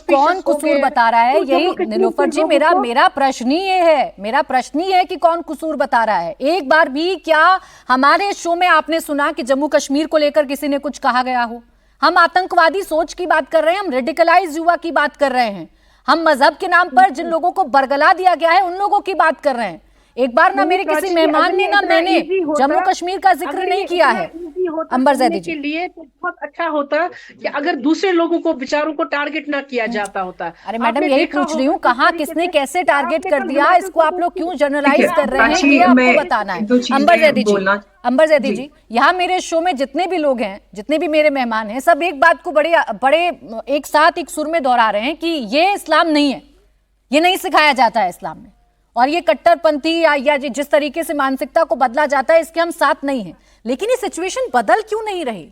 कौन कसूर बता रहा है? यही नीलोफर जी, मेरा प्रश्न ही ये है, मेरा प्रश्न ही है कि कौन कसूर बता रहा है। एक बार भी क्या हमारे शो में आपने सुना कि जम्मू कश्मीर को लेकर किसी ने कुछ कहा गया हो? हम आतंकवादी सोच की बात कर रहे हैं, हम रेडिकलाइज युवा की बात कर रहे हैं, हम मजहब के नाम पर जिन लोगों को बरगला दिया गया है उन लोगों की बात कर रहे हैं। एक बार ना मेरे किसी मेहमान ने ना मैंने जम्मू कश्मीर का जिक्र नहीं किया है। अंबर ज़ैदी जी, के लिए तो बहुत अच्छा होता कि अगर दूसरे लोगों को, विचारों को टारगेट ना किया जाता होता। अरे मैडम, यही पूछ रही हूँ, कहाँ किसने कैसे टारगेट कर दिया, इसको आप लोग क्यों जनरलाइज कर रहे हैं, ये आपको बताना है। अंबर ज़ैदी जी, अंबर ज़ैदी जी, यहाँ मेरे शो में जितने भी लोग हैं, जितने भी मेरे मेहमान हैं, सब एक बात को बड़े एक साथ एक सुर में दोहरा रहे हैं कि ये इस्लाम नहीं है, ये नहीं सिखाया जाता है इस्लाम में, और ये कट्टरपंथी या जिस तरीके से मानसिकता को बदला जाता है इसके हम साथ नहीं हैं। लेकिन ये सिचुएशन बदल क्यों नहीं रही,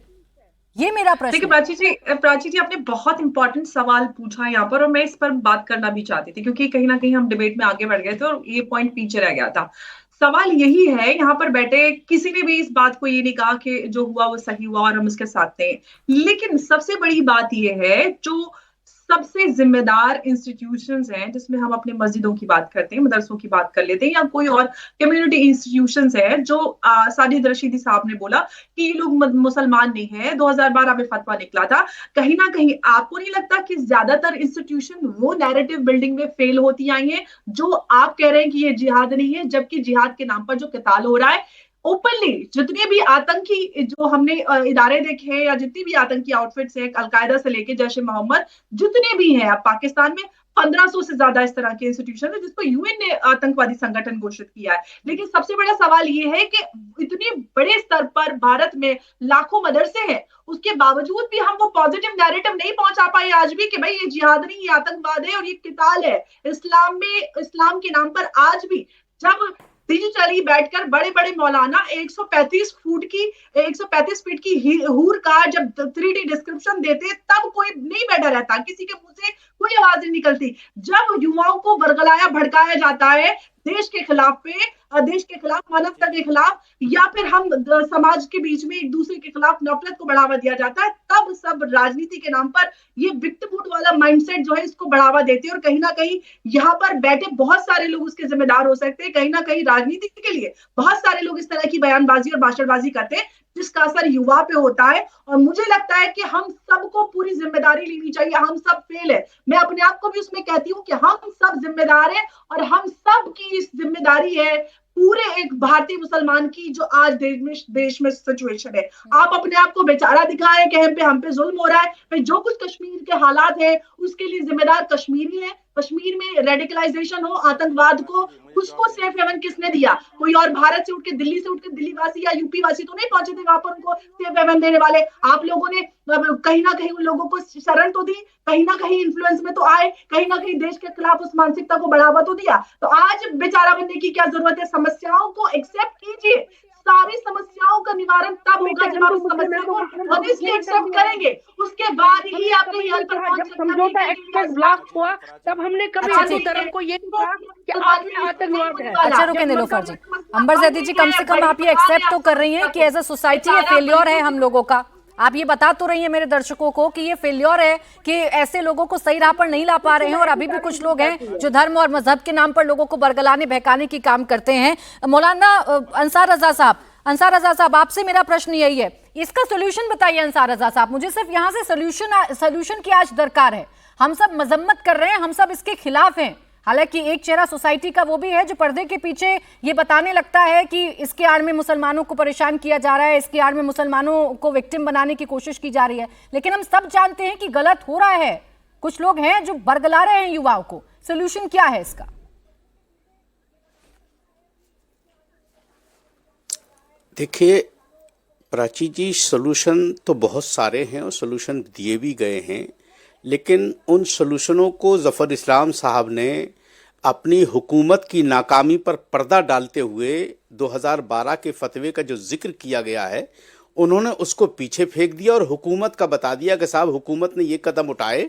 ये मेरा प्रश्न। देखिए प्राची जी आपने बहुत इंपॉर्टेंट सवाल पूछा यहाँ पर, और मैं इस पर बात करना भी चाहती थी क्योंकि कहीं ना कहीं हम डिबेट में आगे बढ़ गए थे और ये पॉइंट पीछे रह गया था। सवाल यही है, यहाँ पर बैठे किसी ने भी इस बात को ये नहीं कहा कि जो हुआ वो सही हुआ और हम उसके साथ थे, लेकिन सबसे बड़ी बात ये है जो सबसे जिम्मेदार इंस्टीट्यूशंस हैं, जिसमें हम अपने मस्जिदों की बात करते हैं, मदरसों की बात कर लेते हैं, या कोई और कम्युनिटी इंस्टीट्यूशंस है, जो साजिद रशीदी साहब ने बोला कि ये लोग मुसलमान नहीं है, 2012 में फतवा निकला था। कहीं ना कहीं आपको नहीं लगता कि ज्यादातर इंस्टीट्यूशन वो नैरेटिव बिल्डिंग में फेल होती आई हैं जो आप कह रहे हैं कि ये जिहाद नहीं है, जबकि जिहाद के नाम पर जो किताल हो रहा है ओपनली, जितने भी आतंकी जो हमने इदारे देखे हैं या जितनी भी आतंकी आउटफिट्स हैं, अलकायदा से लेके जैश ए मोहम्मद, जितने भी हैं अब पाकिस्तान में 1500 से ज्यादा इस तरह के इंस्टीट्यूशन है जिसको यूएन ने आतंकवादी संगठन घोषित किया है। लेकिन सबसे बड़ा सवाल ये है कि इतने बड़े स्तर पर भारत में लाखों मदरसे हैं, उसके बावजूद भी हम वो पॉजिटिव नैरेटिव नहीं पहुंचा पाए आज भी कि भाई ये जिहाद नहीं, ये आतंकवाद है और ये किताल है इस्लाम में, इस्लाम के नाम पर। आज भी जब डिजिटली बैठकर बड़े बड़े मौलाना 135 फीट की हूर का जब 3D डिस्क्रिप्शन देते तब कोई नहीं बैठा रहता, किसी के मुंह से कोई आवाज नहीं निकलती। जब युवाओं को बरगलाया भड़काया जाता है देश के खिलाफ देश के खिलाफ, मानवता के खिलाफ, या फिर हम समाज के बीच में एक दूसरे के खिलाफ नफरत को बढ़ावा दिया जाता है, तब सब राजनीति के नाम पर ये विक्टिमहुड वाला माइंडसेट जो है इसको बढ़ावा देते हैं। और कहीं ना कहीं यहाँ पर बैठे बहुत सारे लोग उसके जिम्मेदार हो सकते हैं। कहीं ना कहीं राजनीति के लिए बहुत सारे लोग इस तरह की बयानबाजी और भाषणबाजी करते हैं जिसका असर युवा पे होता है। और मुझे लगता है कि हम सबको पूरी जिम्मेदारी लेनी चाहिए। हम सब फेल है, मैं अपने आप को भी उसमें कहती हूँ कि हम सब जिम्मेदार हैं, और हम सब की इस जिम्मेदारी है पूरे एक भारतीय मुसलमान की जो आज देश में सिचुएशन है। आप अपने आप को बेचारा दिखाएं कि हम पे जुल्म हो रहा है, भाई जो कुछ कश्मीर के हालात है उसके लिए जिम्मेदार कश्मीरी है। कश्मीर में रेडिकलाइजेशन हो, आतंकवाद को, उसको सेफ हेवन किसने दिया? कोई और भारत से उठ के दिल्ली वासी या यूपी वासी तो नहीं पहुंचे थे वहां पर उनको सेफ हेवन देने वाले। आप लोगों ने कहीं ना कहीं उन लोगों को शरण तो दी, कहीं ना कहीं इन्फ्लुएंस में तो आए, कहीं ना कहीं देश के खिलाफ उस मानसिकता को बढ़ावा तो दिया। तो आज बेचारा बनने की क्या जरूरत है? समस्याओं को एक्सेप्ट कीजिए। सारी समस्याओं का निवारण तब होगा जब आप उस समस्या को ऑनेस्टली एक्सेप्ट करेंगे, उसके बाद ही आप कहीं हल पर पहुंच सकते हैं। समझौता एक्सप्रेस ब्लॉक हुआ तब हमने कभी हिंदू धर्म को ये नहीं कहा कि आदमी आतंकवाद है। अच्छा रुके नीलोफर जी, अंबर ज़ैदी जी, कम से कम आप ये एक्सेप्ट तो कर रही हैं कि एज अ सोसाइटी ये फेल्योर है हम लोगों का। आप ये बता तो रही हैं मेरे दर्शकों को कि ये फेल्योर है कि ऐसे लोगों को सही राह पर नहीं ला पा रहे हैं, और अभी भी कुछ लोग हैं जो धर्म और मजहब के नाम पर लोगों को बरगलाने बहकाने की काम करते हैं। मौलाना अंसार रजा साहब, आपसे मेरा प्रश्न यही है, इसका सोल्यूशन बताइए। अंसार रजा साहब, मुझे सिर्फ यहाँ से सोल्यूशन की आज दरकार है। हम सब मजम्मत कर रहे हैं, हम सब इसके खिलाफ हैं। हालांकि एक चेहरा सोसाइटी का वो भी है जो पर्दे के पीछे ये बताने लगता है कि इसके आड़ में मुसलमानों को परेशान किया जा रहा है, इसके आड़ में मुसलमानों को विक्टिम बनाने की कोशिश की जा रही है। लेकिन हम सब जानते हैं कि गलत हो रहा है। कुछ लोग हैं जो बरगला रहे हैं युवाओं को। सोल्यूशन क्या है इसका? देखिए प्राची जी, सोल्यूशन तो बहुत सारे हैं और सोल्यूशन दिए भी गए हैं, लेकिन उन सोल्यूशनों को ज़फ़र इस्लाम साहब ने अपनी हुकूमत की नाकामी पर पर्दा डालते हुए 2012 के फतवे का जो जिक्र किया गया है, उन्होंने उसको पीछे फेंक दिया और हुकूमत का बता दिया कि साहब हुकूमत ने ये कदम उठाए।